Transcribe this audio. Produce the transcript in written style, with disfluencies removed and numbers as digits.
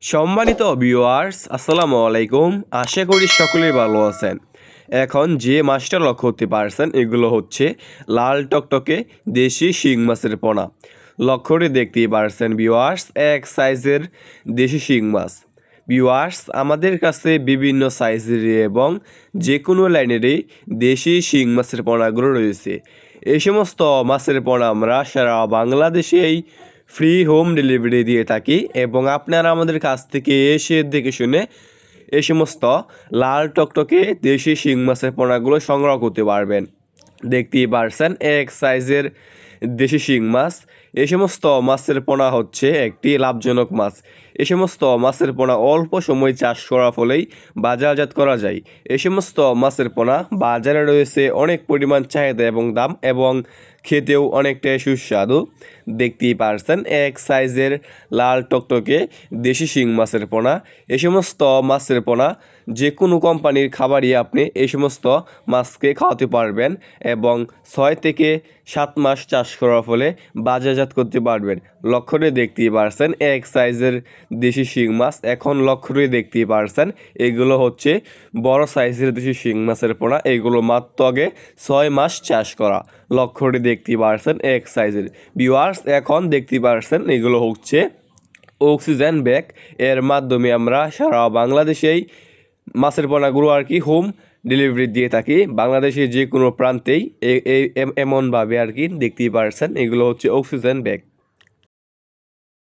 সম্মানিত ভিউয়ার্স, আসসালামু আলাইকুম। আশা করি সকলেই ভালো আছেন। এখন যে মাছটা লক্ষ্য করতে পারছেন এগুলো হচ্ছে লাল টকটকে দেশি শিং মাছের পোনা। লক্ষ্য করে দেখতেই পারছেন ভিউয়ার্স, এক সাইজের দেশি শিং মাছ। ভিউয়ার্স, আমাদের কাছে বিভিন্ন সাইজের এবং যে কোনো লাইনেরই দেশি শিং মাছের পোনাগুলো রয়েছে। এই সমস্ত মাছের পোনা আমরা সারা বাংলাদেশেই ফ্রি হোম ডেলিভারি দিয়ে থাকি এবং আপনারা আমাদের কাছ থেকে এসে দেখে শুনে এই সমস্ত লাল টকটকে দেশি শিং মাছের পোনাগুলো সংগ্রহ করতে পারবেন। দেখতেই পারছেন এক সাইজের দেশি শিং মাছ। এই সমস্ত মাছের পোনা হচ্ছে একটি লাভজনক মাছ। এই সমস্ত মাছের পোনা অল্প সময় চাষ করার ফলেই বাজারজাত করা যায়। এই সমস্ত মাছের পোনা বাজারে রয়েছে অনেক পরিমাণ চাহিদা এবং দাম, এবং খেতেও অনেকটাই সুস্বাদু। দেখতেই পারছেন এক সাইজের লাল টকটকে দেশি শিং মাছের পোনা। এই সমস্ত মাছের পোনা যে কোনো কোম্পানির খাবারই আপনি এই সমস্ত মাছকে খাওয়াতে পারবেন এবং 6 থেকে 7 মাস চাষ করার ফলে বাজারজাত করতে পারবেন। লক্ষ্য করে দেখতেই পারছেন এক সাইজের দেশি শিং মাছ। এখন লক্ষ্য করে দেখতেই পারছেন এগুলো হচ্ছে বড় সাইজের দেশি শিং মাছের পোনা। এগুলো মাত্র আগে 6 মাস চাষ করা। লক্ষ্য করে দেখতেই পারছেন এক সাইজের। ভিউয়ার্স, এখন দেখতেই পারছেন এগুলো হচ্ছে অক্সিজেন ব্যাগ। এর মাধ্যমে আমরা সারা বাংলাদেশেই মাছের পোনাগুলো আর কি হোম ডেলিভারি দিয়ে থাকি। বাংলাদেশের যে কোনো প্রান্তেই এমনভাবে আর কি দেখতেই পারছেন এগুলো হচ্ছে অক্সিজেন ব্যাগ।